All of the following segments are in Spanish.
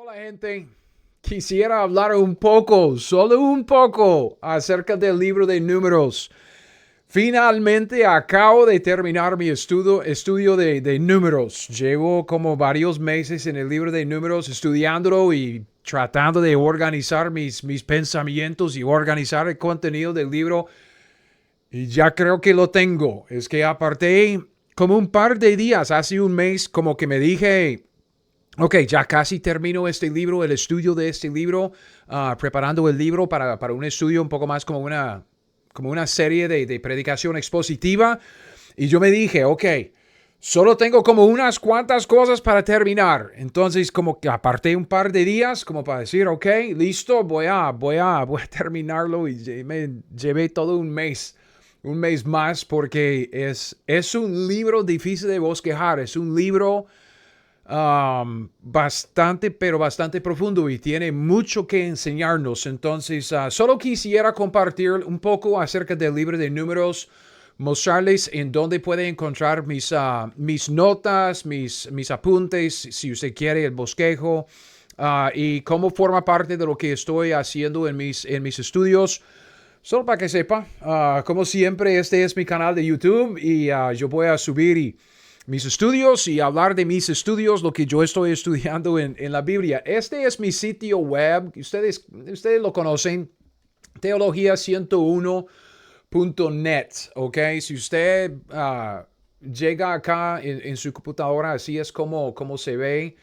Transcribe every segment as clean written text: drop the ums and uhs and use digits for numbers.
Hola gente, quisiera hablar un poco, solo un poco, acerca del libro de Números. Finalmente acabo de terminar mi estudio de Números. Llevo como varios meses en el libro de Números estudiándolo y tratando de organizar mis pensamientos y organizar el contenido del libro. Y ya creo que lo tengo. Es que aparté como un par de días, hace un mes, como que me dije... Ok, ya casi termino este libro, el estudio de este libro, preparando el libro para un estudio un poco más como una serie de predicación expositiva. Y yo me dije, ok, solo tengo como unas cuantas cosas para terminar. Entonces como que aparté un par de días como para decir, ok, listo, voy a terminarlo y me llevé todo un mes más porque es un libro difícil de bosquejar, es un libro bastante, pero bastante profundo y tiene mucho que enseñarnos. Entonces, solo quisiera compartir un poco acerca del libro de Números, mostrarles en dónde puede encontrar mis notas, mis apuntes, si usted quiere, el bosquejo, y cómo forma parte de lo que estoy haciendo en mis estudios. Solo para que sepa, como siempre, este es mi canal de YouTube y yo voy a subir mis estudios y hablar de mis estudios, lo que yo estoy estudiando en la Biblia. Este es mi sitio web, ustedes lo conocen, teología101.net, ¿ok? Si usted llega acá en su computadora, así es como se ve.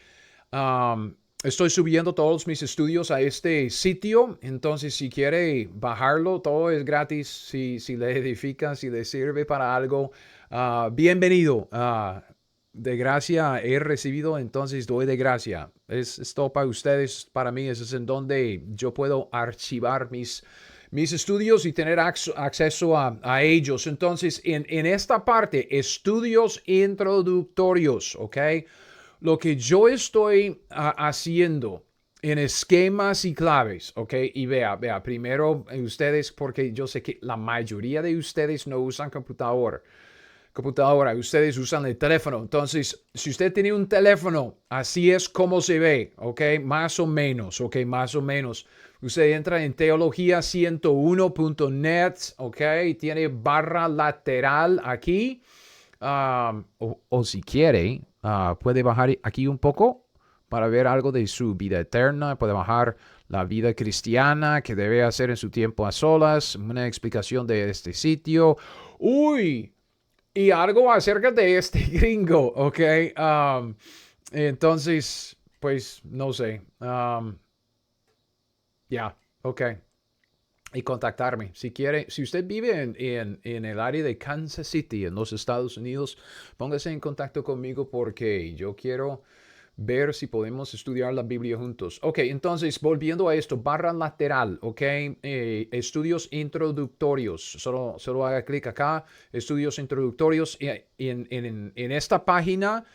Estoy subiendo todos mis estudios a este sitio, entonces si quiere bajarlo, todo es gratis. Si le edifica, si le sirve para algo, bienvenido. De gracia he recibido, entonces doy de gracia. Es todo para ustedes, para mí, eso es en donde yo puedo archivar mis estudios y tener acceso a ellos. Entonces, en esta parte, estudios introductorios, ¿ok? Lo que yo estoy haciendo en esquemas y claves, ¿ok? Y vea, primero ustedes, porque yo sé que la mayoría de ustedes no usan computadora, ustedes usan el teléfono. Entonces, si usted tiene un teléfono, así es como se ve, ¿ok? Más o menos, ¿ok? Más o menos. Usted entra en teología101.net, ¿ok? Tiene barra lateral aquí. O si quiere, puede bajar aquí un poco para ver algo de su vida eterna. Puede bajar la vida cristiana que debe hacer en su tiempo a solas. Una explicación de este sitio. Uy, y algo acerca de este gringo, ¿ok? Entonces, pues no sé. Ya, ok. Y contactarme. Si quiere, si usted vive en el área de Kansas City, en los Estados Unidos, póngase en contacto conmigo porque yo quiero ver si podemos estudiar la Biblia juntos. Ok, entonces, volviendo a esto, barra lateral, ok, estudios introductorios. Solo haga clic acá, estudios introductorios. Y en esta página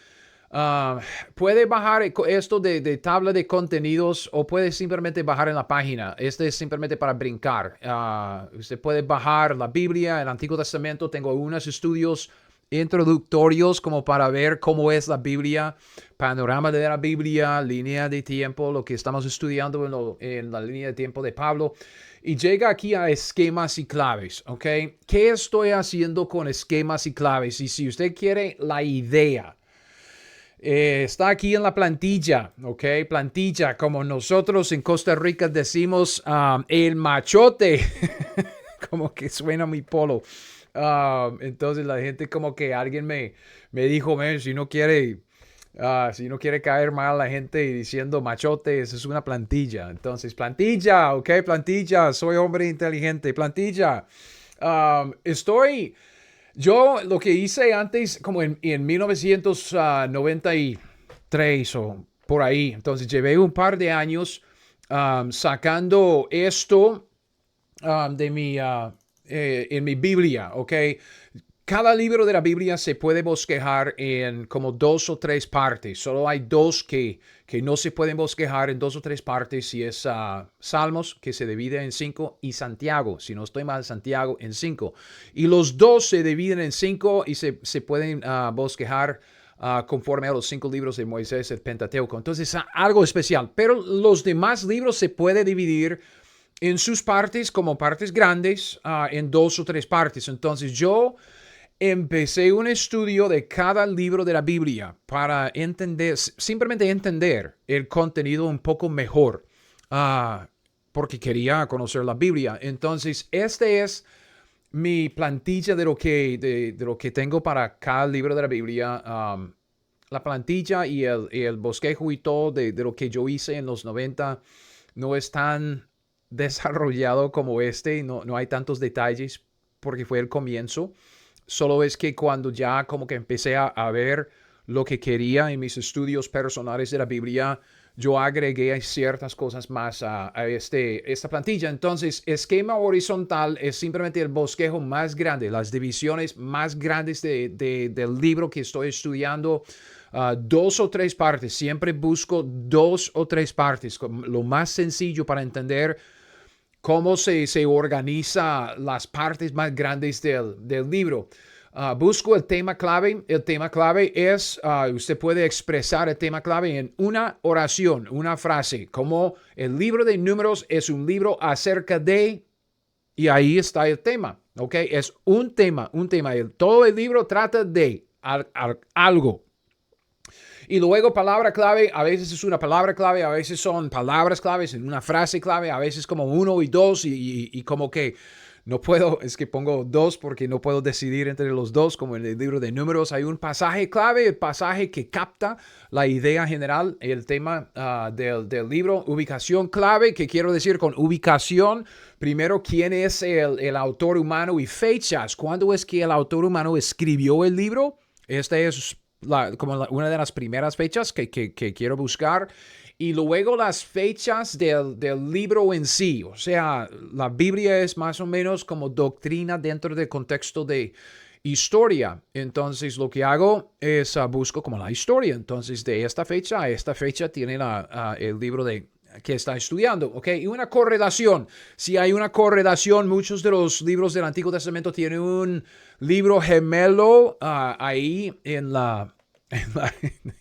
Uh, puede bajar esto de tabla de contenidos o puede simplemente bajar en la página. Este es simplemente para brincar. Usted puede bajar la Biblia, el Antiguo Testamento. Tengo algunos estudios introductorios como para ver cómo es la Biblia, panorama de la Biblia, línea de tiempo, lo que estamos estudiando en la línea de tiempo de Pablo. Y llega aquí a esquemas y claves, ¿ok? ¿Qué estoy haciendo con esquemas y claves? Y si usted quiere la idea, está aquí en la plantilla, ¿ok? Plantilla, como nosotros en Costa Rica decimos, el machote, como que suena mi polo. Entonces la gente como que alguien me dijo, si no quiere caer mal a la gente diciendo machote, eso es una plantilla. Entonces, plantilla, ¿ok? Plantilla, soy hombre inteligente, plantilla. Estoy... Yo lo que hice antes, como en 1993 o por ahí, entonces llevé un par de años sacando esto en mi Biblia, ¿ok? Cada libro de la Biblia se puede bosquejar en como dos o tres partes. Solo hay dos que no se pueden bosquejar en dos o tres partes. Y es Salmos, que se divide en cinco, y Santiago, si no estoy mal, Santiago en cinco. Y los dos se dividen en cinco y se pueden bosquejar conforme a los 5 libros de Moisés, el Pentateuco. Entonces, algo especial. Pero los demás libros se puede dividir en sus partes como partes grandes, en 2 o 3 partes. Entonces, yo empecé un estudio de cada libro de la Biblia para entender, simplemente entender el contenido un poco mejor, porque quería conocer la Biblia. Entonces, este es mi plantilla de lo que tengo para cada libro de la Biblia. La plantilla y el bosquejo y todo de lo que yo hice en los 90 no es tan desarrollado como no hay tantos detalles porque fue el comienzo. Solo es que cuando ya como que empecé a ver lo que quería en mis estudios personales de la Biblia, yo agregué ciertas cosas más a esta plantilla. Entonces, esquema horizontal es simplemente el bosquejo más grande, las divisiones más grandes del libro que estoy estudiando. 2 o 3 partes, siempre busco 2 o 3 partes, lo más sencillo para entender cómo se organiza las partes más grandes del libro. Busco el tema clave. El tema clave es, usted puede expresar el tema clave en una oración, una frase, como el libro de Números es un libro acerca de, y ahí está el tema, ¿ok? Es un tema. Todo el libro trata de algo. Y luego palabra clave, a veces es una palabra clave, a veces son palabras claves en una frase clave, a veces como 1 y 2 y como que no puedo, es que pongo 2 porque no puedo decidir entre los 2, como en el libro de Números hay un pasaje clave, el pasaje que capta la idea general, el tema del libro, ubicación clave, que quiero decir con ubicación, primero quién es el autor humano y fechas, cuándo es que el autor humano escribió el libro. Este es una de las primeras fechas que quiero buscar. Y luego las fechas del libro en sí. O sea, la Biblia es más o menos como doctrina dentro del contexto de historia. Entonces, lo que hago es busco como la historia. Entonces, de esta fecha a esta fecha tiene el libro que está estudiando, ¿ok? Y una correlación. Si hay una correlación, muchos de los libros del Antiguo Testamento tienen un libro gemelo ahí en la...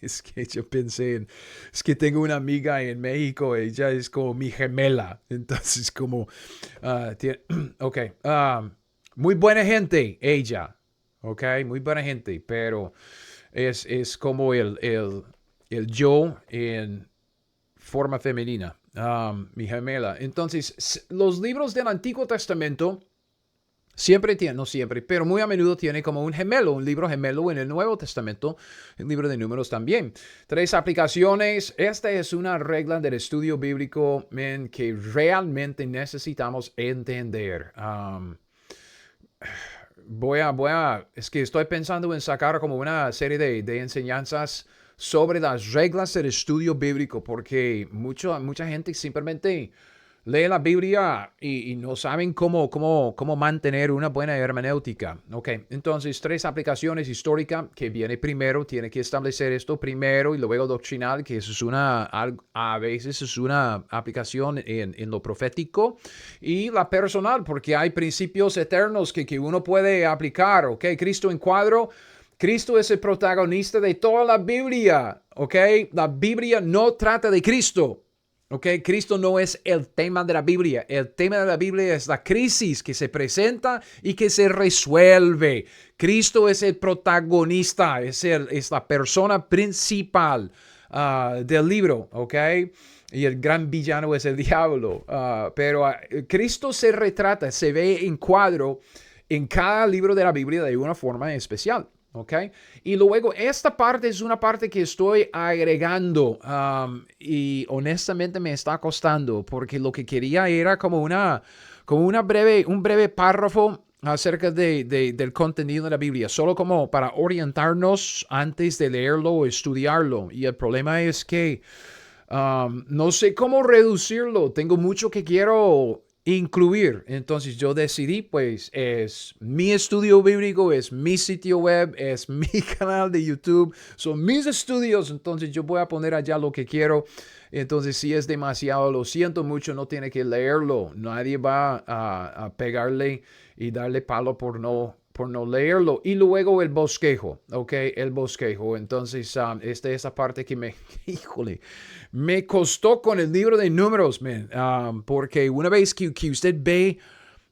Es que yo pensé es que tengo una amiga en México, ella es como mi gemela, entonces como, ok, muy buena gente ella, ok, muy buena gente, pero es como el yo en forma femenina, mi gemela. Entonces, los libros del Antiguo Testamento siempre tiene, no siempre, pero muy a menudo tiene como un gemelo, un libro gemelo en el Nuevo Testamento, el libro de Números también. 3 aplicaciones. Esta es una regla del estudio bíblico, que realmente necesitamos entender. Es que estoy pensando en sacar como una serie de enseñanzas sobre las reglas del estudio bíblico, porque mucha gente simplemente lee la Biblia y no saben cómo mantener una buena hermenéutica. Ok, entonces 3 aplicaciones: histórica, que viene primero, tiene que establecer esto primero, y luego doctrinal, que eso es a veces es una aplicación en lo profético, y la personal, porque hay principios eternos que uno puede aplicar. Ok, Cristo en cuadro. Cristo es el protagonista de toda la Biblia. Ok, la Biblia no trata de Cristo. Ok, Cristo no es el tema de la Biblia. El tema de la Biblia es la crisis que se presenta y que se resuelve. Cristo es el protagonista, es la persona principal del libro, ok. Y el gran villano es el diablo. Pero Cristo se retrata, se ve en cuadro en cada libro de la Biblia de una forma especial. ¿Ok? Y luego esta parte es una parte que estoy agregando y honestamente me está costando, porque lo que quería era como un breve párrafo acerca del contenido de la Biblia, solo como para orientarnos antes de leerlo o estudiarlo. Y el problema es que no sé cómo reducirlo. Tengo mucho que quiero incluir. Entonces yo decidí, pues, es mi estudio bíblico, es mi sitio web, es mi canal de YouTube, son mis estudios. Entonces yo voy a poner allá lo que quiero. Entonces si es demasiado, lo siento mucho, no tiene que leerlo. Nadie va a pegarle y darle palo por no por no leerlo. Y luego el bosquejo, ¿ok? El bosquejo. Entonces, esta es la parte que híjole, me costó con el libro de números, man. Porque una vez que usted ve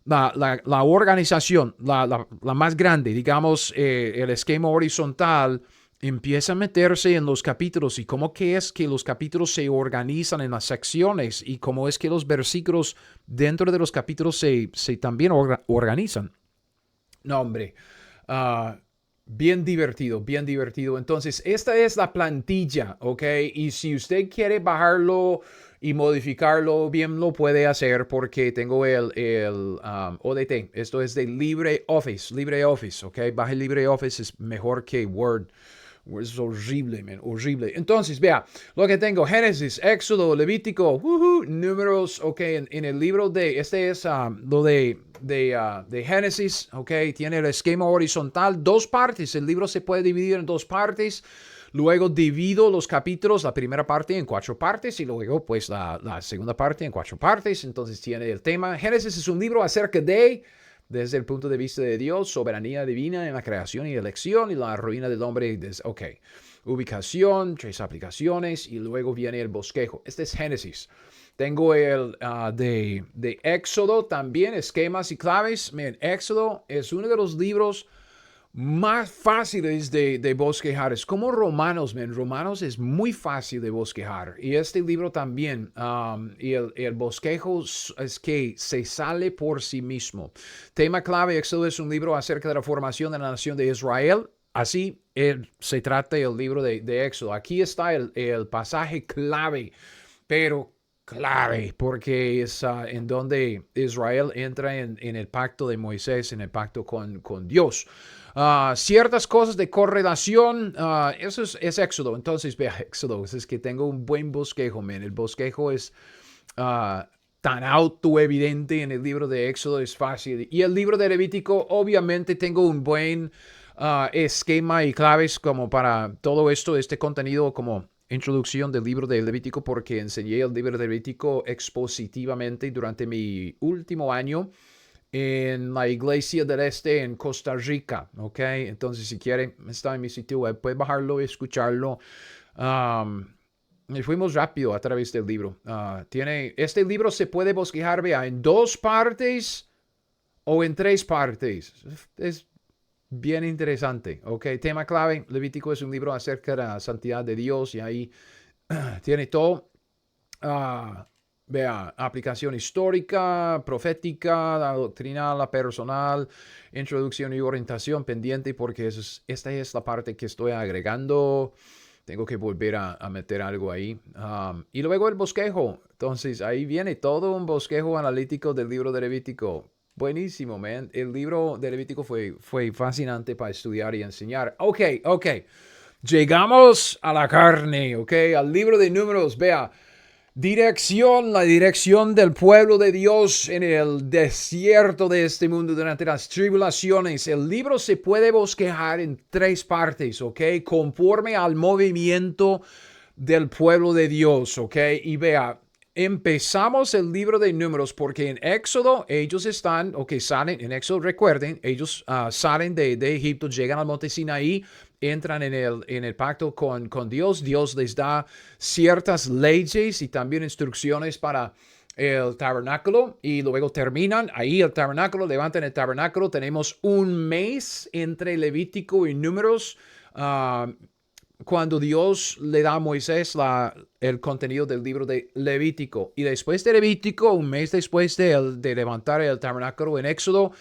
la organización, la más grande, digamos, el esquema horizontal, empieza a meterse en los capítulos y cómo que es que los capítulos se organizan en las secciones y cómo es que los versículos dentro de los capítulos se también organizan. No, hombre. ah, Bien divertido, bien divertido. Entonces, esta es la plantilla, ¿ok? Y si usted quiere bajarlo y modificarlo, bien lo puede hacer porque tengo el ODT. Esto es de LibreOffice, LibreOffice, ¿ok? Baje LibreOffice, es mejor que Word. Es horrible, man, horrible. Entonces, vea, lo que tengo, Génesis, Éxodo, Levítico, números, ok, en el libro de, este es lo de Génesis, ok, tiene el esquema horizontal, dos partes, el libro se puede dividir en dos partes, luego divido los capítulos, la primera parte en 4 partes y luego pues la segunda parte en 4 partes, entonces tiene el tema. Génesis es un libro acerca de desde el punto de vista de Dios, soberanía divina en la creación y elección y la ruina del hombre. Ok, ubicación, 3 aplicaciones y luego viene el bosquejo. Este es Génesis. Tengo el de Éxodo también, esquemas y claves. Miren, Éxodo es uno de los libros más fáciles de bosquejar. Es como Romanos, man. Romanos es muy fácil de bosquejar. Y este libro también. Y el bosquejo es que se sale por sí mismo. Tema clave, Éxodo es un libro acerca de la formación de la nación de Israel. Así se trata el libro de Éxodo. Aquí está el pasaje clave, pero clave, porque es en donde Israel entra en el pacto de Moisés, en el pacto con Dios. Ciertas cosas de correlación, eso es Éxodo. Entonces, vea, Éxodo, es que tengo un buen bosquejo, man. El bosquejo es tan autoevidente en el libro de Éxodo, es fácil. Y el libro de Levítico, obviamente, tengo un buen esquema y claves como para todo esto, este contenido como introducción del libro de Levítico, porque enseñé el libro de Levítico expositivamente durante mi último año en la Iglesia del Este en Costa Rica, ¿ok? Entonces, si quieren, está en mi sitio web, puede bajarlo y escucharlo. Y fuimos rápido a través del libro. Este libro se puede bosquejar, vea, en 2 partes o en 3 partes. Es bien interesante, ¿ok? Tema clave, Levítico es un libro acerca de la santidad de Dios y ahí tiene todo. Vea, aplicación histórica, profética, la doctrina, la personal, introducción y orientación pendiente porque esta es la parte que estoy agregando. Tengo que volver a meter algo ahí. Y luego el bosquejo. Entonces ahí viene todo un bosquejo analítico del libro de Levítico. Buenísimo, man. El libro de Levítico fue fascinante para estudiar y enseñar. Ok. Llegamos a la carne, ok. Al libro de Números, vea. La dirección del pueblo de Dios en el desierto de este mundo durante las tribulaciones. El libro se puede bosquejar en 3 partes, ¿ok? Conforme al movimiento del pueblo de Dios, ¿ok? Y vea, empezamos el libro de Números porque en Éxodo ellos están, ok, salen, en Éxodo recuerden, ellos salen de Egipto, llegan al monte Sinaí, entran en el pacto con Dios. Dios les da ciertas leyes y también instrucciones para el tabernáculo y luego terminan ahí el tabernáculo, levantan el tabernáculo. Tenemos un mes entre Levítico y Números. Cuando Dios le da a Moisés el contenido del libro de Levítico. Y después de Levítico, un mes después de levantar el tabernáculo en Éxodo,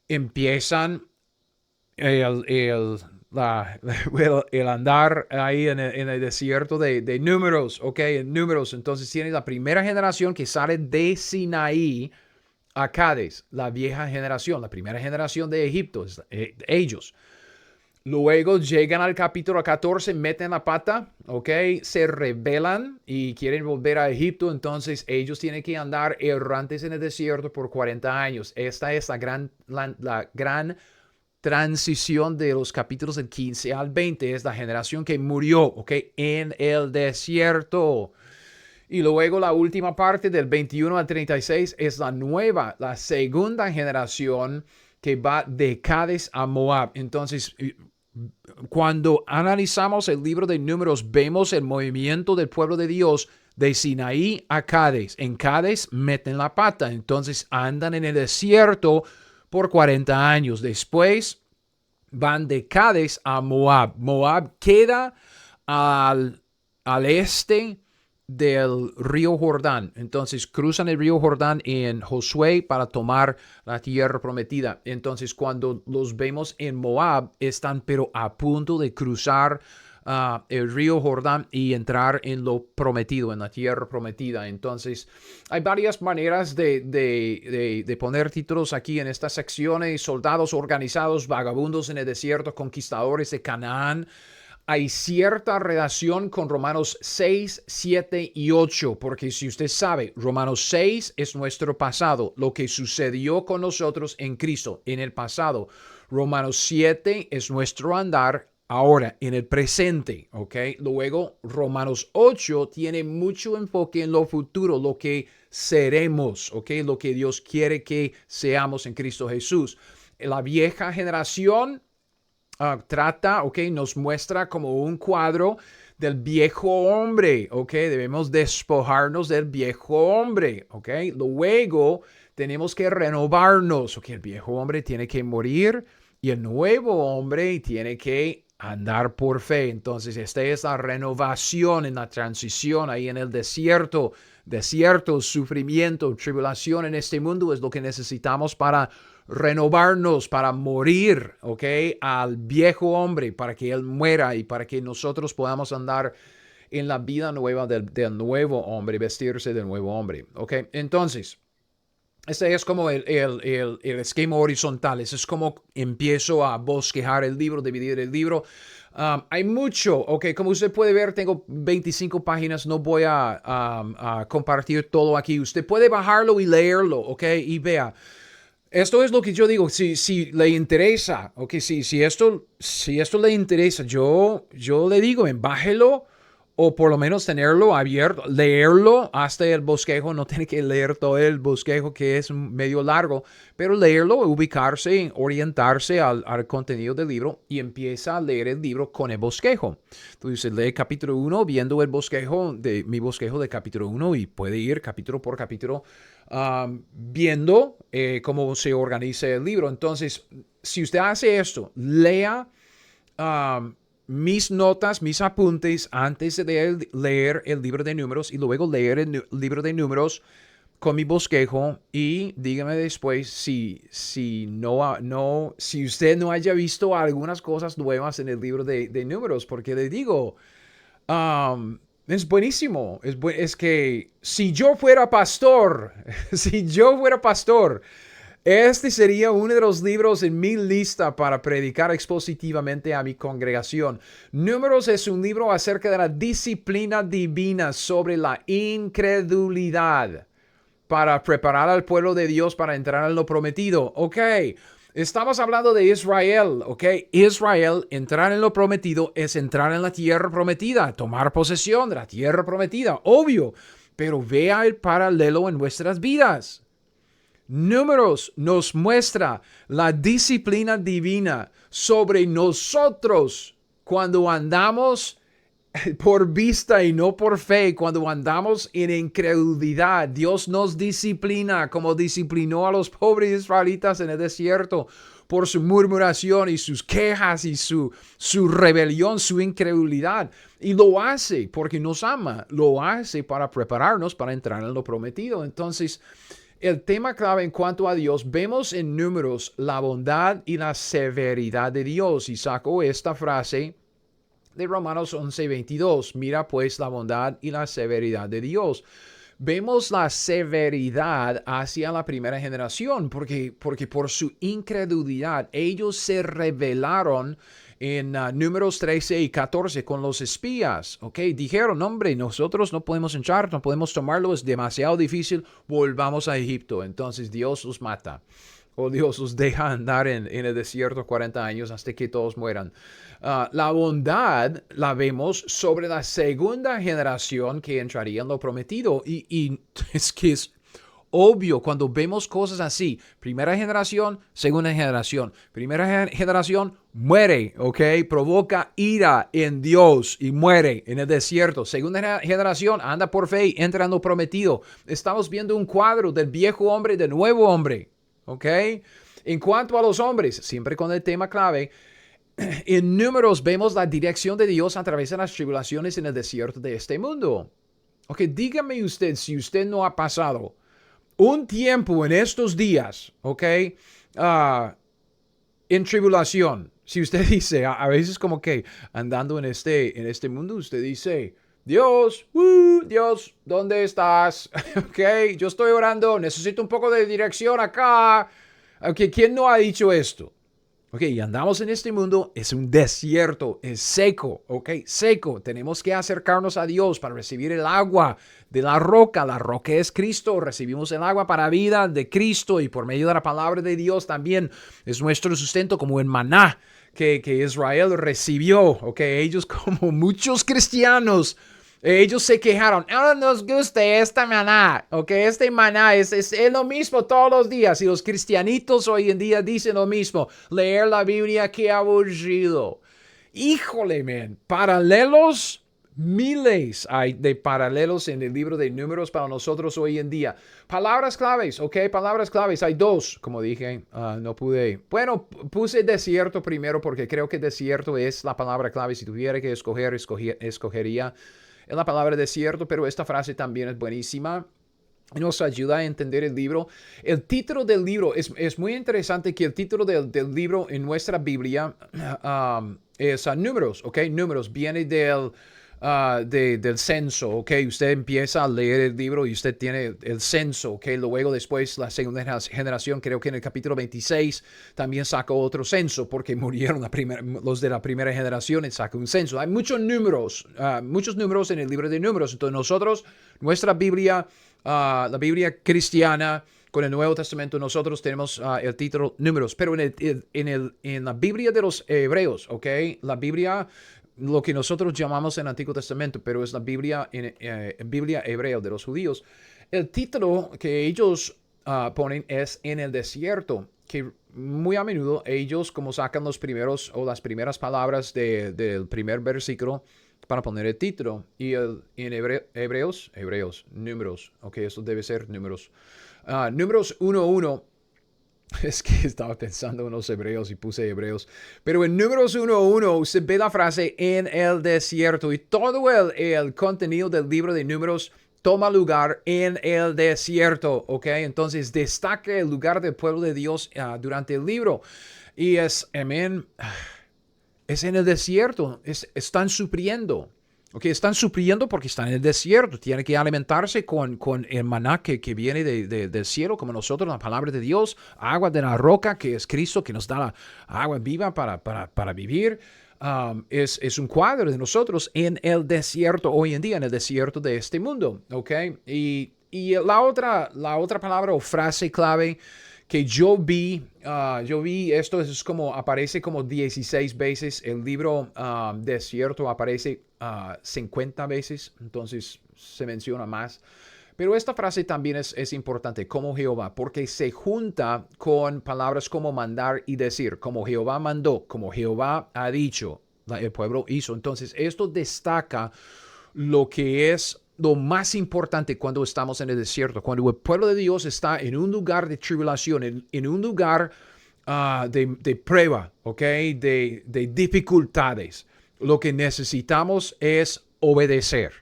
empiezan el andar ahí en el desierto de Números, ok, en Números. Entonces tiene la primera generación que sale de Sinaí a Cádiz, la vieja generación, la primera generación de Egipto, ellos. Luego llegan al capítulo 14, meten la pata, ¿ok? Se rebelan y quieren volver a Egipto. Entonces ellos tienen que andar errantes en el desierto por 40 años. Esta es la gran transición de los capítulos del 15 al 20. Es la generación que murió, ¿ok? En el desierto. Y luego la última parte del 21 al 36 es la segunda generación que va de Cades a Moab. Entonces, cuando analizamos el libro de Números, vemos el movimiento del pueblo de Dios de Sinaí a Cades. En Cades meten la pata, entonces andan en el desierto por 40 años. Después van de Cades a Moab. Moab queda al este del río Jordán. Entonces cruzan el río Jordán en Josué para tomar la tierra prometida. Entonces cuando los vemos en Moab, están pero a punto de cruzar el río Jordán y entrar en lo prometido, en la tierra prometida. Entonces hay varias maneras de poner títulos aquí en estas secciones: soldados organizados, vagabundos en el desierto, conquistadores de Canaán. Hay cierta relación con Romanos 6, 7 y 8, porque si usted sabe, Romanos 6 es nuestro pasado, lo que sucedió con nosotros en Cristo en el pasado. Romanos 7 es nuestro andar ahora, en el presente, ¿ok? Luego, Romanos 8 tiene mucho enfoque en lo futuro, lo que seremos, ¿ok? Lo que Dios quiere que seamos en Cristo Jesús. La vieja generación trata, ok, nos muestra como un cuadro del viejo hombre, ok, debemos despojarnos del viejo hombre, ok, luego tenemos que renovarnos, ok, el viejo hombre tiene que morir y el nuevo hombre tiene que andar por fe. Entonces esta es la renovación en la transición ahí en el desierto. Desierto, sufrimiento, tribulación en este mundo es lo que necesitamos para renovarnos, para morir, ¿ok? Al viejo hombre, para que él muera y para que nosotros podamos andar en la vida nueva del nuevo hombre, vestirse del nuevo hombre, ¿ok? Entonces, este es como el esquema horizontal. Ese es como empiezo a bosquejar el libro, dividir el libro. Hay mucho, ok, como usted puede ver, tengo 25 páginas, no voy a compartir todo aquí. Usted puede bajarlo y leerlo, ok, y vea. Esto es lo que yo digo, si le interesa, ok, si esto le interesa, yo le digo, bájelo o por lo menos tenerlo abierto, leerlo hasta el bosquejo. No tiene que leer todo el bosquejo, que es medio largo, pero leerlo, ubicarse, orientarse al contenido del libro y empieza a leer el libro con el bosquejo. Entonces lee capítulo 1 viendo el bosquejo mi bosquejo de capítulo 1 y puede ir capítulo por capítulo viendo cómo se organiza el libro. Entonces, si usted hace esto, lea mis notas, mis apuntes antes de leer el libro de Números y luego leer el libro de Números con mi bosquejo y dígame después si usted no haya visto algunas cosas nuevas en el libro de Números, porque le digo, es buenísimo. Es que si yo fuera pastor, este sería uno de los libros en mi lista para predicar expositivamente a mi congregación. Números es un libro acerca de la disciplina divina sobre la incredulidad para preparar al pueblo de Dios para entrar en lo prometido. Ok, estamos hablando de Israel, ok. Israel, entrar en lo prometido es entrar en la tierra prometida, tomar posesión de la tierra prometida, obvio. Pero vea el paralelo en nuestras vidas. Números nos muestra la disciplina divina sobre nosotros cuando andamos por vista y no por fe, cuando andamos en incredulidad. Dios nos disciplina como disciplinó a los pobres israelitas en el desierto por su murmuración y sus quejas y su rebelión, su incredulidad. Y lo hace porque nos ama, lo hace para prepararnos para entrar en lo prometido. Entonces, el tema clave en cuanto a Dios, vemos en Números la bondad y la severidad de Dios. Y saco esta frase de Romanos 11:22. Mira pues la bondad y la severidad de Dios. Vemos la severidad hacia la primera generación porque por su incredulidad ellos se rebelaron en Números 13 y 14 con los espías, ¿ok? Dijeron, hombre, nosotros no podemos entrar, no podemos tomarlo, es demasiado difícil, volvamos a Egipto. Entonces Dios los mata. O Dios los deja andar en el desierto 40 años hasta que todos mueran. La bondad la vemos sobre la segunda generación que entraría en lo prometido. Y es que es obvio cuando vemos cosas así. Primera generación, segunda generación. Primera generación muere, ¿ok? Provoca ira en Dios y muere en el desierto. Segunda generación anda por fe y entra en lo prometido. Estamos viendo un cuadro del viejo hombre y del nuevo hombre, ¿ok? En cuanto a los hombres, siempre con el tema clave, en Números vemos la dirección de Dios a través de las tribulaciones en el desierto de este mundo. Ok, dígame usted si usted no ha pasado un tiempo en estos días, ok, en tribulación. Si usted dice, a veces como que andando en este mundo, usted dice, Dios, Dios, ¿dónde estás? Ok, yo estoy orando, necesito un poco de dirección acá. Ok, ¿quién no ha dicho esto? Ok, y andamos en este mundo, es un desierto, es seco, ok, seco. Tenemos que acercarnos a Dios para recibir el agua de la roca es Cristo. Recibimos el agua para vida de Cristo y por medio de la palabra de Dios también es nuestro sustento como el maná que Israel recibió, ok. Ellos como muchos cristianos, ellos se quejaron, no nos gusta esta maná, ok, este maná es lo mismo todos los días. Y los cristianitos hoy en día dicen lo mismo, leer la Biblia, qué aburrido. Híjole, man, paralelos, miles hay de paralelos en el libro de Números para nosotros hoy en día. Palabras claves, ok, palabras claves, hay dos, como dije, no pude. Bueno, puse desierto primero porque creo que desierto es la palabra clave. Si tuviera que escogería en la palabra desierto, pero esta frase también es buenísima. Nos ayuda a entender el libro. El título del libro es muy interesante que el título del libro en nuestra Biblia es Números, ¿ok? Números viene del censo, ¿ok? Usted empieza a leer el libro y usted tiene el censo, ¿ok? Luego después la segunda generación, creo que en el capítulo 26 también sacó otro censo porque murieron los de la primera generación y sacó un censo. Hay muchos números en el libro de Números. Entonces nosotros, nuestra Biblia, la Biblia cristiana, con el Nuevo Testamento nosotros tenemos el título Números, pero en la Biblia de los hebreos, ¿ok? La Biblia, lo que nosotros llamamos en el Antiguo Testamento, pero es la Biblia, Biblia hebrea de los judíos. El título que ellos ponen es En el desierto, que muy a menudo ellos como sacan los primeros o las primeras palabras del primer versículo para poner el título. Y en hebreos, números, ok, esto debe ser números. Números 1:1. Es que estaba pensando en los hebreos y puse hebreos. Pero en Números 1:1 usted ve la frase en el desierto. Y todo el contenido del libro de Números toma lugar en el desierto. ¿Ok? Entonces destaca el lugar del pueblo de Dios durante el libro. Y es en el desierto. Están sufriendo. Okay, están sufriendo porque están en el desierto. Tienen que alimentarse con el maná que viene del cielo, como nosotros, la palabra de Dios, agua de la roca, que es Cristo, que nos da la agua viva para vivir. Es un cuadro de nosotros en el desierto hoy en día, en el desierto de este mundo. Okay? Y la otra palabra o frase clave que yo vi esto es como aparece como 16 veces. El libro desierto aparece 50 veces, entonces se menciona más. Pero esta frase también es importante, como Jehová, porque se junta con palabras como mandar y decir, como Jehová mandó, como Jehová ha dicho, el pueblo hizo. Entonces esto destaca lo que es lo más importante cuando estamos en el desierto, cuando el pueblo de Dios está en un lugar de tribulación, en un lugar de prueba, ¿ok? De dificultades. Lo que necesitamos es obedecer,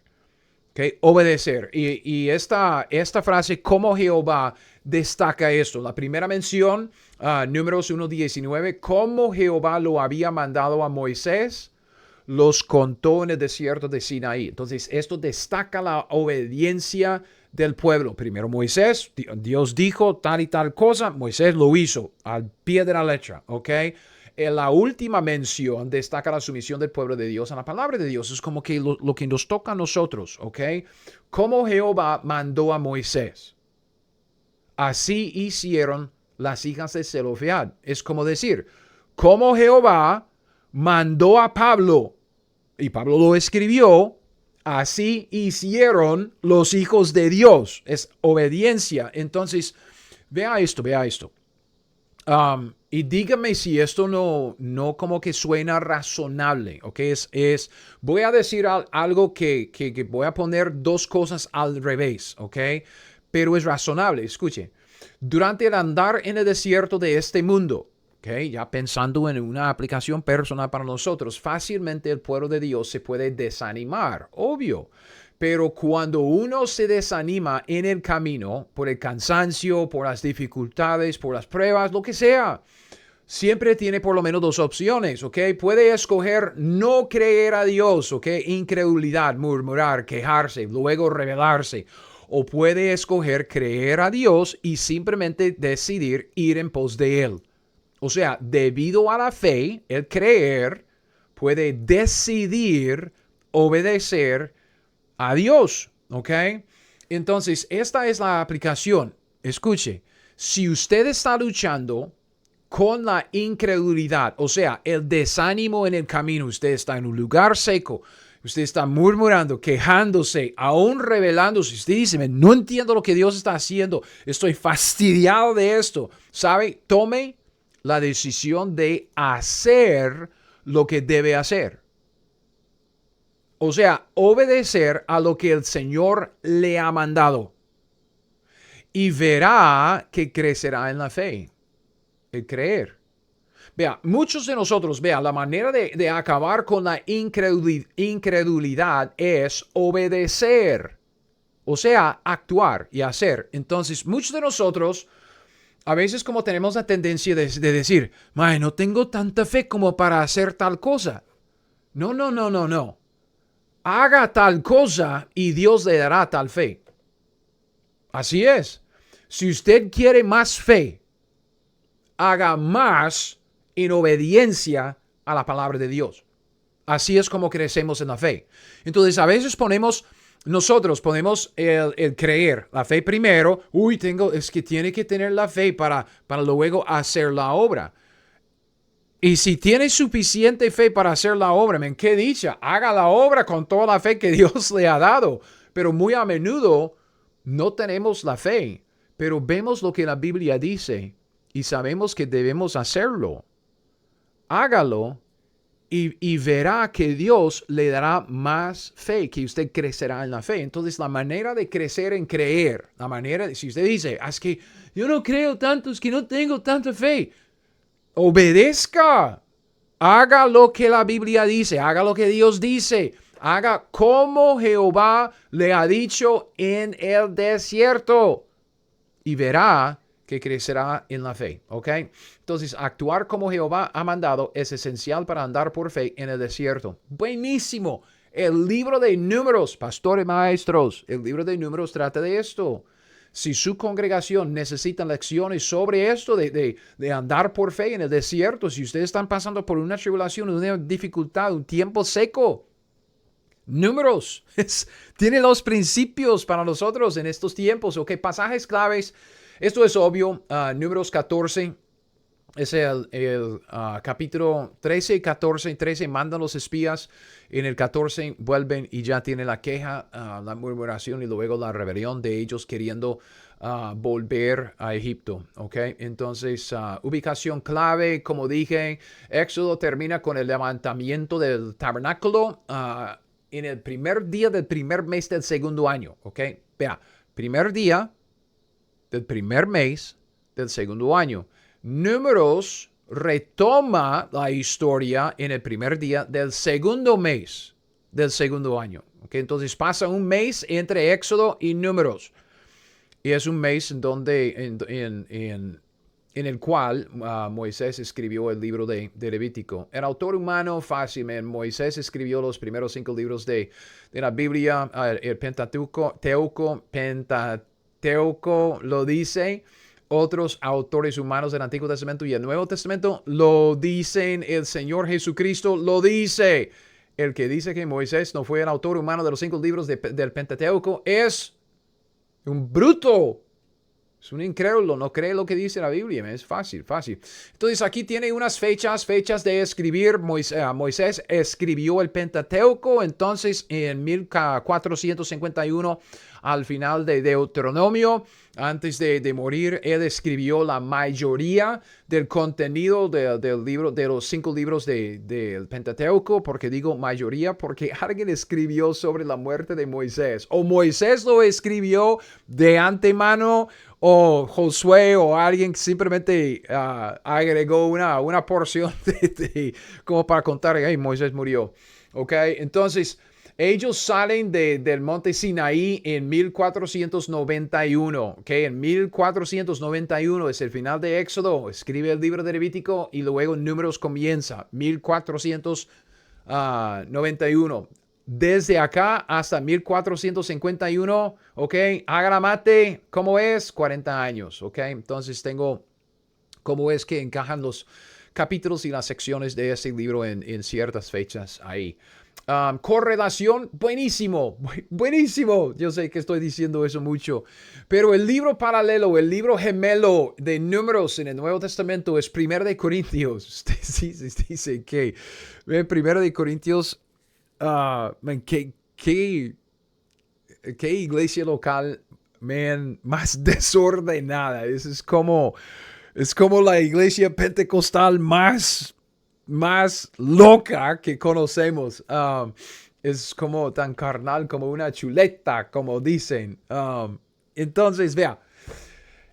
¿ok? Obedecer. Y esta frase, como Jehová, destaca esto. La primera mención, Números 1:19, como Jehová lo había mandado a Moisés, los contó en el desierto de Sinaí. Entonces, esto destaca la obediencia del pueblo. Primero Moisés, Dios dijo tal y tal cosa, Moisés lo hizo al pie de la letra, ¿ok? En la última mención destaca la sumisión del pueblo de Dios a la palabra de Dios. Es como que lo que nos toca a nosotros, ¿ok? Como Jehová mandó a Moisés, así hicieron las hijas de Zelofead. Es como decir, como Jehová mandó a Pablo, y Pablo lo escribió, Así hicieron los hijos de Dios. Es obediencia. Entonces, vea esto, vea esto. Y dígame si esto no como que suena razonable, ¿ok? Voy a decir algo que voy a poner dos cosas al revés, ¿ok? Pero es razonable, escuche. Durante el andar en el desierto de este mundo, ¿ok? Ya pensando en una aplicación personal para nosotros, fácilmente el pueblo de Dios se puede desanimar, obvio. Pero cuando uno se desanima en el camino, por el cansancio, por las dificultades, por las pruebas, lo que sea, siempre tiene por lo menos dos opciones, ¿ok? Puede escoger no creer a Dios, ¿ok? Incredulidad, murmurar, quejarse, luego rebelarse. O puede escoger creer a Dios y simplemente decidir ir en pos de Él. O sea, debido a la fe, el creer puede decidir obedecer a Dios, ¿ok? Entonces, esta es la aplicación. Escuche, si usted está luchando con la incredulidad, o sea, el desánimo en el camino, usted está en un lugar seco, usted está murmurando, quejándose, aún rebelándose, usted dice, no entiendo lo que Dios está haciendo, estoy fastidiado de esto, ¿sabe? Tome la decisión de hacer lo que debe hacer. O sea, obedecer a lo que el Señor le ha mandado. Y verá que crecerá en la fe. El creer. Vea, muchos de nosotros, vea, la manera de acabar con la incredulidad es obedecer. O sea, actuar y hacer. Entonces, muchos de nosotros, a veces como tenemos la tendencia de decir, no tengo tanta fe como para hacer tal cosa. No. Haga tal cosa y Dios le dará tal fe. Así es. Si usted quiere más fe, haga más en obediencia a la palabra de Dios. Así es como crecemos en la fe. Entonces, a veces nosotros ponemos el creer, la fe primero. Es que tiene que tener la fe para luego hacer la obra. Y si tiene suficiente fe para hacer la obra, qué dicha, haga la obra con toda la fe que Dios le ha dado. Pero muy a menudo no tenemos la fe, pero vemos lo que la Biblia dice y sabemos que debemos hacerlo. Hágalo y verá que Dios le dará más fe, que usted crecerá en la fe. Entonces, la manera de crecer en creer, si usted dice, es que yo no creo tanto, es que no tengo tanta fe. Obedezca. Haga lo que la Biblia dice. Haga lo que Dios dice. Haga como Jehová le ha dicho en el desierto. Y verá que crecerá en la fe. ¿Ok? Entonces, actuar como Jehová ha mandado es esencial para andar por fe en el desierto. Buenísimo. El libro de Números, pastores maestros, el libro de Números trata de esto. Si su congregación necesita lecciones sobre esto de andar por fe en el desierto, si ustedes están pasando por una tribulación, una dificultad, un tiempo seco, Números tiene los principios para nosotros en estos tiempos. Ok, pasajes claves. Esto es obvio. Números 14 es el capítulo 13 y 14. 13 mandan los espías. En el 14 vuelven y ya tiene la queja, la murmuración y luego la rebelión de ellos queriendo volver a Egipto. ¿Ok? Entonces, ubicación clave, como dije, Éxodo termina con el levantamiento del tabernáculo en el primer día del primer mes del segundo año. ¿Ok? Vea, primer día del primer mes del segundo año. Números retoma la historia en el primer día del segundo mes del segundo año. ¿Okay? Entonces pasa un mes entre Éxodo y Números. Y es un mes en donde, en el cual Moisés escribió el libro de Levítico. El autor humano, fácilmente, Moisés escribió los primeros 5 libros de la Biblia, el Pentateuco lo dice. Otros autores humanos del Antiguo Testamento y el Nuevo Testamento lo dicen. El Señor Jesucristo lo dice. El que dice que Moisés no fue el autor humano de los 5 libros del Pentateuco es un bruto. Es un incrédulo, no cree lo que dice la Biblia. Es fácil, fácil. Entonces aquí tiene unas fechas de escribir. Moisés escribió el Pentateuco, entonces en 1451, al final de Deuteronomio, antes de morir, él escribió la mayoría del contenido del libro, de los 5 libros del Pentateuco. Porque digo mayoría, porque alguien escribió sobre la muerte de Moisés. O Moisés lo escribió de antemano, o Josué o alguien simplemente agregó una porción como para contar que Moisés murió. ¿Ok? Entonces, ellos salen del monte Sinaí en 1491. ¿Ok? En 1491 es el final de Éxodo. Escribe el libro de Levítico y luego Números comienza. 1491. Desde acá hasta 1451, ¿ok? Haga la mate, ¿cómo es? 40 años, ¿ok? Entonces tengo cómo es que encajan los capítulos y las secciones de ese libro en ciertas fechas ahí. Correlación, buenísimo, buenísimo. Yo sé que estoy diciendo eso mucho, pero el libro paralelo, el libro gemelo de Números en el Nuevo Testamento es 1 de Corintios. Dice que 1 de Corintios. ¿Qué iglesia local, man, más desordenada? Es como la iglesia pentecostal más loca que conocemos. Es como tan carnal como una chuleta, como dicen. Entonces, vea.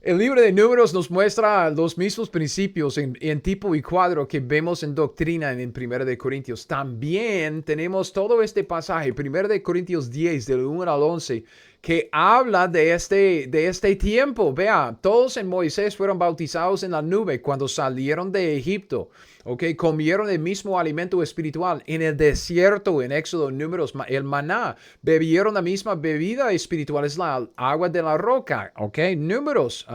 El libro de Números nos muestra los mismos principios en tipo y cuadro que vemos en doctrina en 1 de Corintios. También tenemos todo este pasaje, 1 de Corintios 10, del 1 al 11, que habla de este tiempo. Vea, todos en Moisés fueron bautizados en la nube cuando salieron de Egipto. Ok, comieron el mismo alimento espiritual en el desierto, en Éxodo, Números, el maná. Bebieron la misma bebida espiritual, es la agua de la roca. Ok, Números.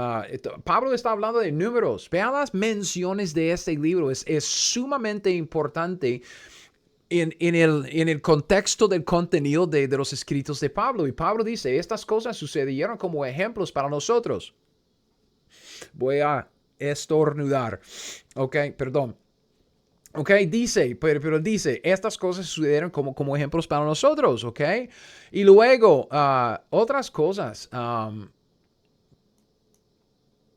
Pablo está hablando de Números. Vean las menciones de este libro. Es sumamente importante en el contexto del contenido de los escritos de Pablo. Y Pablo dice, estas cosas sucedieron como ejemplos para nosotros. Voy a estornudar. Ok, perdón. Ok, dice, pero dice, estas cosas sucedieron como ejemplos para nosotros, ok. Y luego, otras cosas.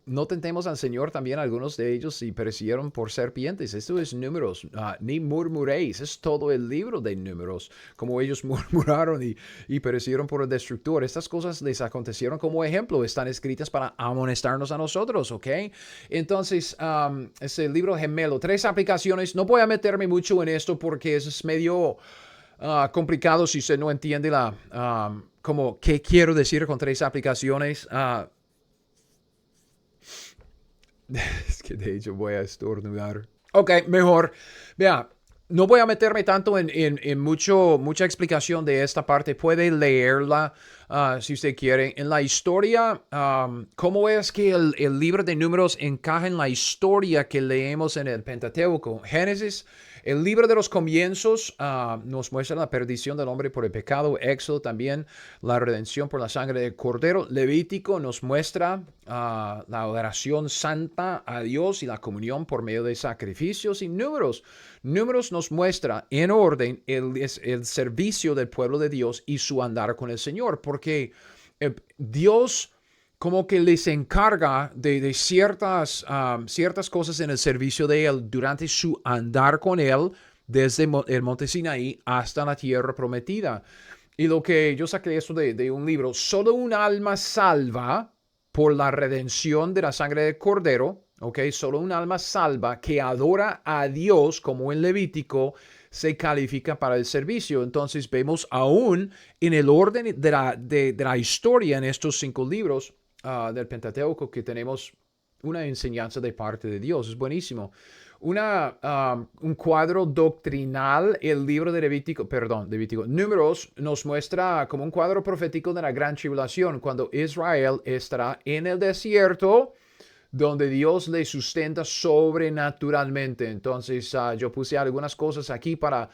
No tentemos al Señor, también algunos de ellos y perecieron por serpientes. Esto es Números. Ni murmuréis. Es todo el libro de Números. Como ellos murmuraron y perecieron por el destructor. Estas cosas les acontecieron como ejemplo. Están escritas para amonestarnos a nosotros, ¿ok? Entonces, es el libro gemelo. 3 aplicaciones. No voy a meterme mucho en esto porque eso es medio complicado si usted no entiende como qué quiero decir con 3 aplicaciones. Es que de hecho voy a estornudar. Ok, mejor. Vea, no voy a meterme tanto en mucha explicación de esta parte. Puede leerla si usted quiere. En la historia, ¿cómo es que el libro de Números encaja en la historia que leemos en el Pentateuco? Génesis, el libro de los comienzos, nos muestra la perdición del hombre por el pecado. Éxodo también, la redención por la sangre del Cordero. Levítico nos muestra la oración santa a Dios y la comunión por medio de sacrificios. Y Números nos muestra en orden el servicio del pueblo de Dios y su andar con el Señor. Porque Dios como que les encarga de ciertas cosas en el servicio de Él durante su andar con Él desde el monte Sinaí hasta la tierra prometida. Y lo que yo saqué esto de un libro, solo un alma salva por la redención de la sangre del Cordero, ¿ok? Solo un alma salva que adora a Dios como en Levítico se califica para el servicio. Entonces vemos aún en el orden de la historia en estos 5 libros del Pentateuco que tenemos una enseñanza de parte de Dios. Es buenísimo. Un cuadro doctrinal, el libro de Levítico, Números nos muestra como un cuadro profético de la gran tribulación, cuando Israel estará en el desierto, donde Dios le sustenta sobrenaturalmente. Entonces, yo puse algunas cosas aquí para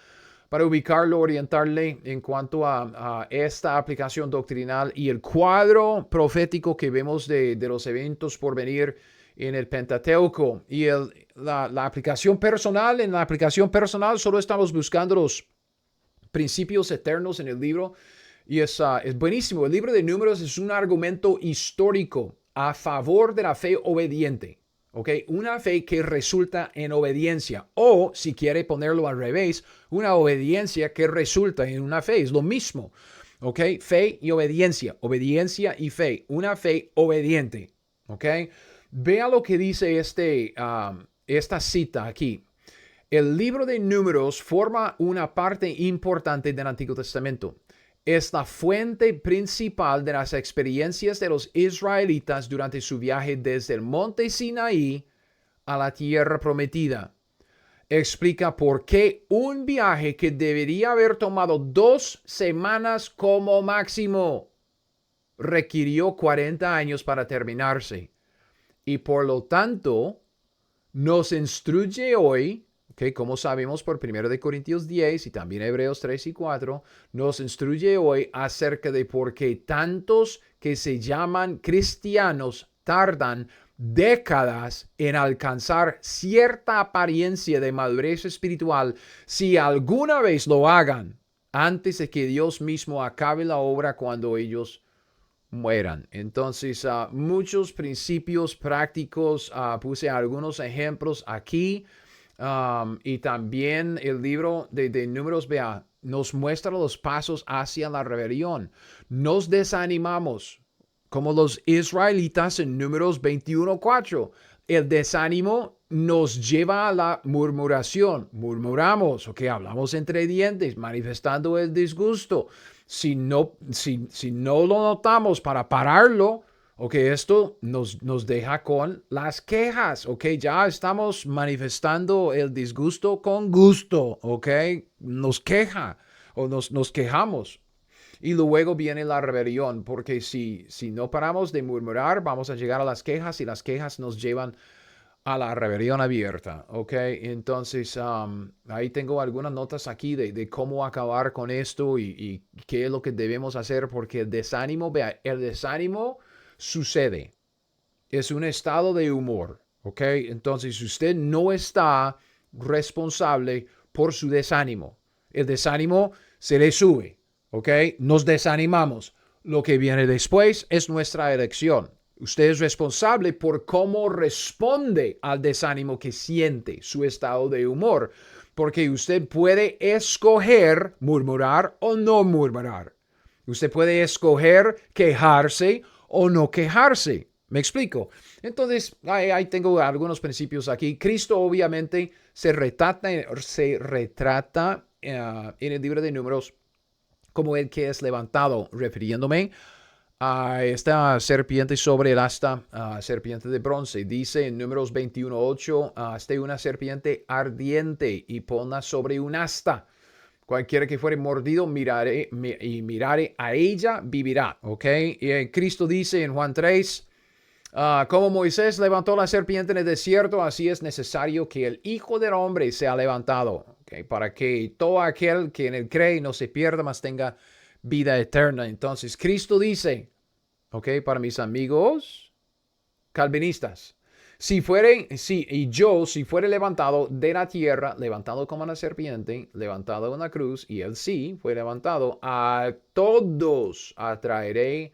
para ubicarlo, orientarle en cuanto a esta aplicación doctrinal y el cuadro profético que vemos de los eventos por venir en el Pentateuco. Y la aplicación personal, en la aplicación personal solo estamos buscando los principios eternos en el libro. Y es buenísimo. El libro de Números es un argumento histórico a favor de la fe obediente. ¿Ok? Una fe que resulta en obediencia. O, si quiere ponerlo al revés, una obediencia que resulta en una fe. Es lo mismo. ¿Ok? Fe y obediencia. Obediencia y fe. Una fe obediente. ¿Ok? Vea lo que dice esta cita aquí. El libro de Números forma una parte importante del Antiguo Testamento. Es la fuente principal de las experiencias de los israelitas durante su viaje desde el monte Sinaí a la tierra prometida. Explica por qué un viaje que debería haber tomado 2 semanas como máximo requirió 40 años para terminarse. Y por lo tanto, nos instruye hoy, como sabemos por 1 Corintios 10 y también Hebreos 3 y 4, nos instruye hoy acerca de por qué tantos que se llaman cristianos tardan décadas en alcanzar cierta apariencia de madurez espiritual, si alguna vez lo hagan antes de que Dios mismo acabe la obra cuando ellos mueran. Entonces, muchos principios prácticos, puse algunos ejemplos aquí, y también el libro de Números, vea, nos muestra los pasos hacia la rebelión. Nos desanimamos, como los israelitas en Números 21:4. El desánimo nos lleva a la murmuración. Murmuramos, hablamos entre dientes, manifestando el disgusto. Si no lo notamos para pararlo, esto nos deja con las quejas, ya estamos manifestando el disgusto con gusto, nos queja o nos quejamos. Y luego viene la rebelión, porque si no paramos de murmurar, vamos a llegar a las quejas y las quejas nos llevan a la rebelión abierta, Entonces, ahí tengo algunas notas aquí de cómo acabar con esto y qué es lo que debemos hacer, porque el desánimo sucede. Es un estado de humor, Entonces, usted no está responsable por su desánimo. El desánimo se le sube, Nos desanimamos. Lo que viene después es nuestra elección. Usted es responsable por cómo responde al desánimo que siente, su estado de humor, porque usted puede escoger murmurar o no murmurar. Usted puede escoger quejarse o no quejarse. ¿Me explico? Entonces, ahí tengo algunos principios aquí. Cristo obviamente se retrata en el libro de Números como el que es levantado, refiriéndome a esta serpiente sobre el asta, serpiente de bronce. Dice en Números 21:8, hasta una serpiente ardiente y ponla sobre un asta. Cualquiera que fuere mordido mirare a ella, vivirá. Y Cristo dice en Juan 3, como Moisés levantó la serpiente en el desierto, así es necesario que el Hijo del Hombre sea levantado, para que todo aquel que en él cree no se pierda, mas tenga vida eterna. Entonces, Cristo dice, para mis amigos calvinistas, si fuere levantado de la tierra, levantado como una serpiente, levantado en la cruz, y él sí fue levantado, a todos atraeré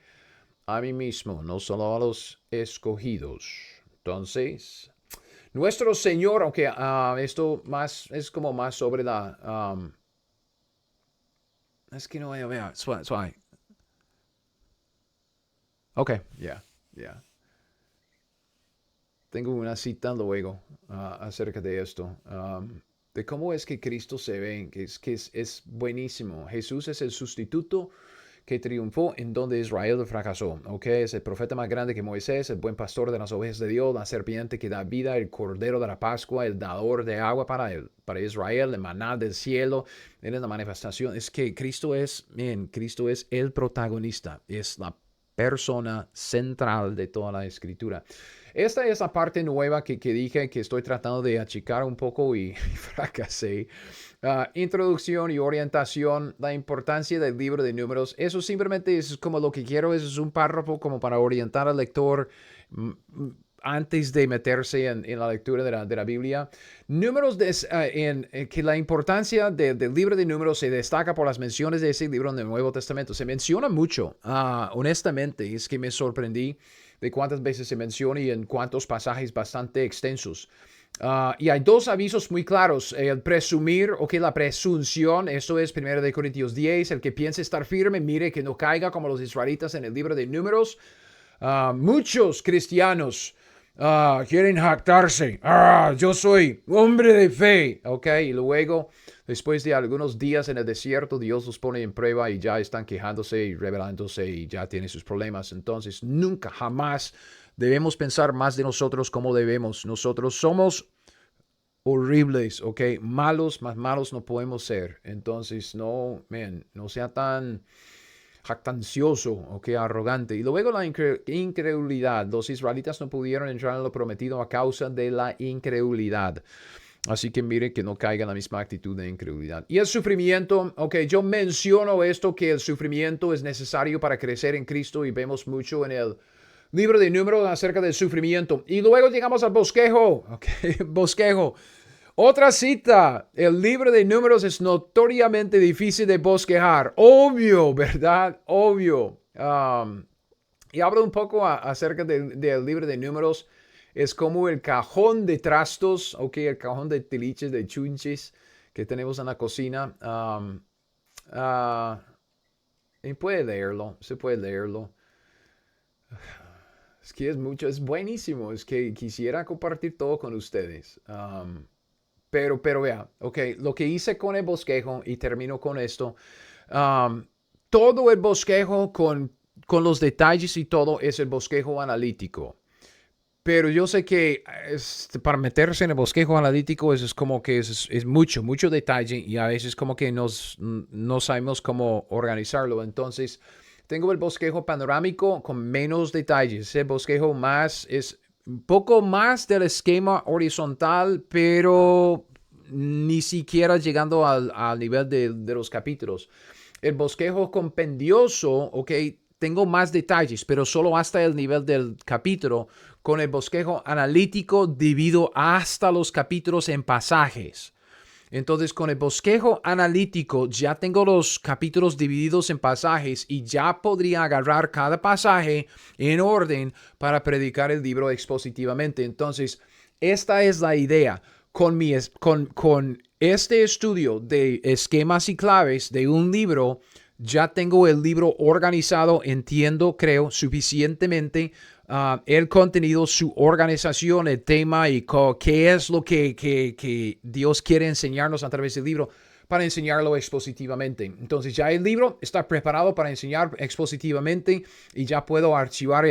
a mí mismo, no solo a los escogidos. Entonces, nuestro Señor, aunque esto es como más sobre la... es que no vea, suave. Ya. Tengo una cita luego acerca de esto. De cómo es que Cristo se ve, que es buenísimo. Jesús es el sustituto que triunfó en donde Israel fracasó. Es el profeta más grande que Moisés, el buen pastor de las ovejas de Dios, la serpiente que da vida, el cordero de la Pascua, el dador de agua para Israel, el maná del cielo. Él es la manifestación. Es que Cristo es el protagonista. Es la persona central de toda la escritura. Esta es la parte nueva que dije que estoy tratando de achicar un poco y fracasé. Introducción y orientación, la importancia del libro de números. Eso simplemente es como lo que quiero, es un párrafo como para orientar al lector antes de meterse en la lectura de la Biblia. Números, que la importancia del libro de números se destaca por las menciones de ese libro en el Nuevo Testamento. Se menciona mucho, honestamente, es que me sorprendí de cuántas veces se menciona y en cuántos pasajes bastante extensos. Y hay dos avisos muy claros. El presumir, la presunción, eso es 1 Corintios 10. El que piense estar firme, mire que no caiga como los israelitas en el libro de Números. Muchos cristianos quieren jactarse. Yo soy hombre de fe. Y luego, después de algunos días en el desierto, Dios los pone en prueba y ya están quejándose y rebelándose y ya tienen sus problemas. Entonces, nunca, jamás debemos pensar más de nosotros como debemos. Nosotros somos horribles, malos, más malos no podemos ser. Entonces, no sea tan jactancioso, arrogante. Y luego la incredulidad. Los israelitas no pudieron entrar en lo prometido a causa de la incredulidad. Así que mire que no caiga en la misma actitud de incredulidad. Y el sufrimiento, yo menciono esto, que el sufrimiento es necesario para crecer en Cristo y vemos mucho en el libro de Números acerca del sufrimiento. Y luego llegamos al bosquejo, bosquejo. Otra cita, el libro de Números es notoriamente difícil de bosquejar. Obvio, ¿verdad? Obvio. Y hablo un poco acerca del libro de Números. Es como el cajón de trastos, el cajón de tiliches, de chunches que tenemos en la cocina. Y se puede leerlo. Es que es mucho, es buenísimo. Es que quisiera compartir todo con ustedes. Pero vea, lo que hice con el bosquejo, y termino con esto, todo el bosquejo con los detalles y todo es el bosquejo analítico. Pero yo sé que para meterse en el bosquejo analítico es como que es mucho detalle y a veces como que no sabemos cómo organizarlo. Entonces, tengo el bosquejo panorámico con menos detalles. El bosquejo es un poco más del esquema horizontal, pero ni siquiera llegando al nivel de los capítulos. El bosquejo compendioso, tengo más detalles, pero solo hasta el nivel del capítulo. Con el bosquejo analítico divido hasta los capítulos en pasajes. Entonces, con el bosquejo analítico ya tengo los capítulos divididos en pasajes y ya podría agarrar cada pasaje en orden para predicar el libro expositivamente. Entonces, esta es la idea. Con este estudio de esquemas y claves de un libro, ya tengo el libro organizado, entiendo, creo, suficientemente el contenido, su organización, el tema y qué es lo que Dios quiere enseñarnos a través del libro para enseñarlo expositivamente. Entonces ya el libro está preparado para enseñar expositivamente y ya puedo archivar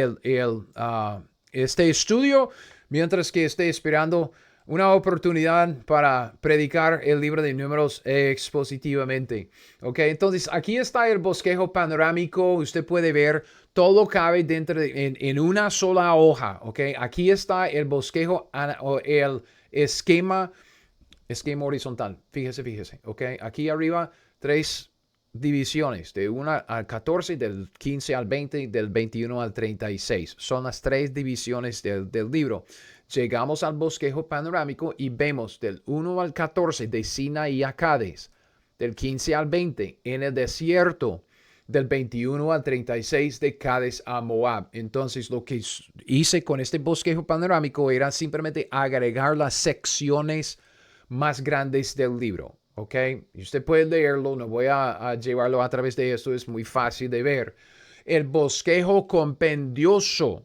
este estudio mientras que esté esperando una oportunidad para predicar el libro de Números expositivamente. Entonces aquí está el bosquejo panorámico. Usted puede ver, todo cabe dentro en una sola hoja. Aquí está el bosquejo, el esquema horizontal. Fíjese. Aquí arriba, 3 divisiones, de 1 al 14, del 15 al 20, del 21 al 36. Son las 3 divisiones del libro. Llegamos al bosquejo panorámico y vemos del 1 al 14 de Sinaí a Cades, del 15 al 20 en el desierto, del 21 al 36 de Cades a Moab. Entonces lo que hice con este bosquejo panorámico era simplemente agregar las secciones más grandes del libro. Y usted puede leerlo, no voy a llevarlo a través de esto, es muy fácil de ver. El bosquejo compendioso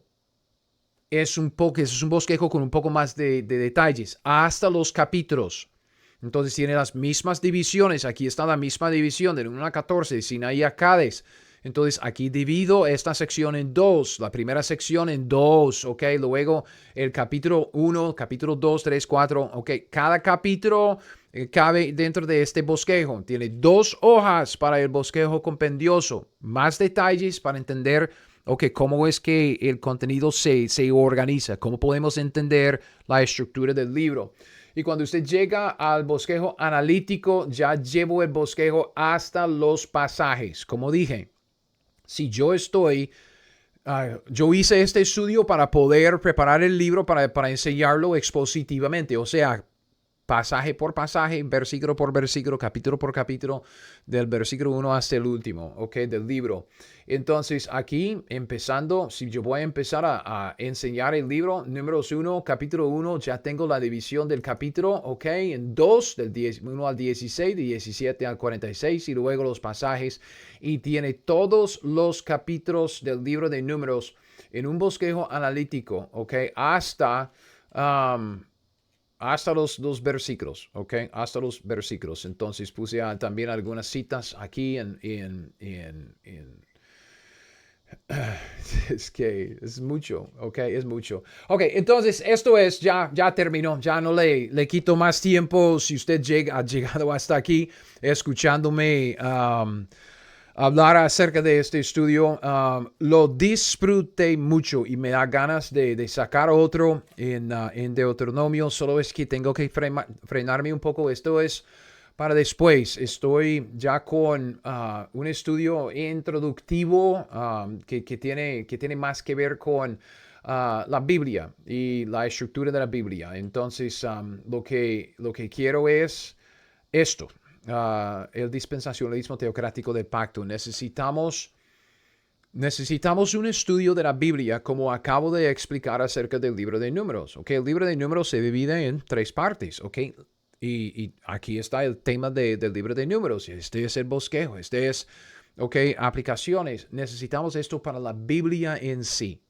es un bosquejo con un poco más de detalles, hasta los capítulos. Entonces tiene las mismas divisiones. Aquí está la misma división del 1 a 14, de Sinaí a Cades. Entonces aquí divido esta sección en 2. La primera sección en 2, Luego el capítulo 1, capítulo 2, 3, 4, Cada capítulo cabe dentro de este bosquejo. Tiene 2 hojas para el bosquejo compendioso. Más detalles para entender Ok, cómo es que el contenido se organiza, cómo podemos entender la estructura del libro. Y cuando usted llega al bosquejo analítico, ya llevo el bosquejo hasta los pasajes. Como dije, si yo hice este estudio para poder preparar el libro para enseñarlo expositivamente, o sea, pasaje por pasaje, versículo por versículo, capítulo por capítulo, del versículo 1 hasta el último, ¿ok? Del libro. Entonces, aquí, empezando, si yo voy a empezar a enseñar el libro, números 1, capítulo 1, ya tengo la división del capítulo, ¿ok? En 2, del 1 al 16, de 17 al 46, y luego los pasajes, y tiene todos los capítulos del libro de números en un bosquejo analítico, ¿ok? Hasta los versículos, ¿ok? Hasta los versículos. Entonces puse también algunas citas aquí es que es mucho, ¿ok? Es mucho. Ok, entonces esto es, ya terminó, ya no le quito más tiempo. Si usted ha llegado hasta aquí escuchándome hablar acerca de este estudio, lo disfruté mucho y me da ganas de sacar otro en Deuteronomio. Solo es que tengo que frenarme un poco. Esto es para después. Estoy ya con un estudio introductivo que tiene más que ver con la Biblia y la estructura de la Biblia. Entonces, lo que quiero es esto. El dispensacionalismo teocrático del pacto. Necesitamos un estudio de la Biblia, como acabo de explicar acerca del libro de Números. ¿Ok? El libro de Números se divide en 3 partes. ¿Ok? Y aquí está el tema del libro de Números. Este es el bosquejo. Este es, ¿ok? Aplicaciones. Necesitamos esto para la Biblia en sí.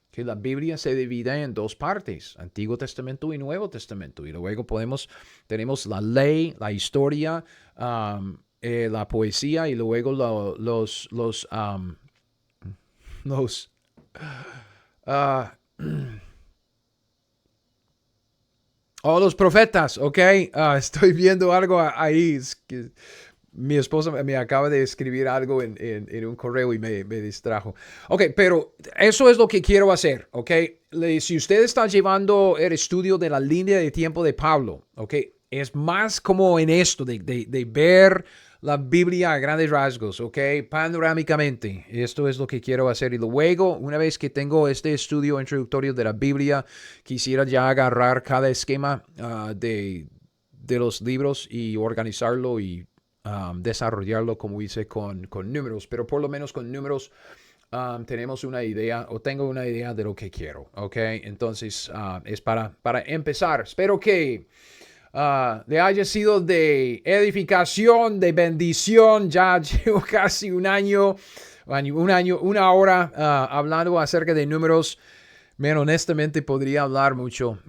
Que la Biblia se divide en 2 partes, Antiguo Testamento y Nuevo Testamento. Y luego tenemos la ley, la historia, la poesía y luego los los profetas, ¿ok? Estoy viendo algo ahí. Es que mi esposa me acaba de escribir algo en un correo y me distrajo. Ok, pero eso es lo que quiero hacer, ¿ok? Si usted está llevando el estudio de la línea de tiempo de Pablo, ¿ok? Es más como en esto, de ver la Biblia a grandes rasgos, ¿ok? Panorámicamente. Esto es lo que quiero hacer. Y luego, una vez que tengo este estudio introductorio de la Biblia, quisiera ya agarrar cada esquema de los libros y organizarlo y desarrollarlo como hice con números. Pero por lo menos con números tenemos una idea o tengo una idea de lo que quiero, ¿ok? Entonces es para empezar. Espero que le haya sido de edificación, de bendición. Ya llevo casi un año, una hora hablando acerca de números. Man, honestamente podría hablar mucho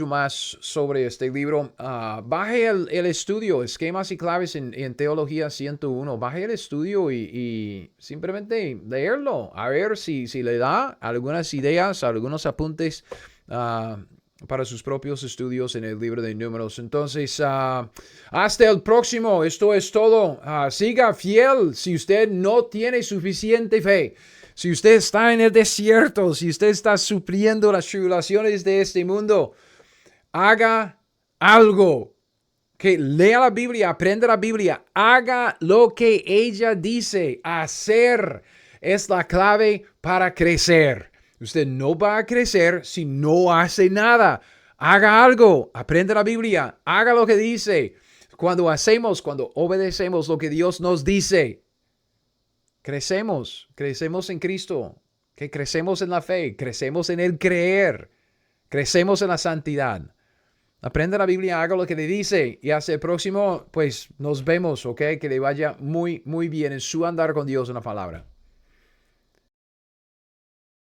más sobre este libro. Baje el estudio, esquemas y claves en Teología 101. Baje el estudio y simplemente leerlo. A ver si le da algunas ideas, algunos apuntes para sus propios estudios en el libro de Números. Entonces, hasta el próximo. Esto es todo. Siga fiel si usted no tiene suficiente fe. Si usted está en el desierto, si usted está sufriendo las tribulaciones de este mundo, haga algo. Que lea la Biblia, aprenda la Biblia, haga lo que ella dice. Hacer es la clave para crecer. Usted no va a crecer si no hace nada. Haga algo, aprenda la Biblia, haga lo que dice. Cuando obedecemos lo que Dios nos dice, crecemos en Cristo, que crecemos en la fe, crecemos en el creer, crecemos en la santidad. Aprenda la Biblia, haga lo que le dice y hasta el próximo, pues nos vemos, ¿ok? Que le vaya muy bien en su andar con Dios en la palabra.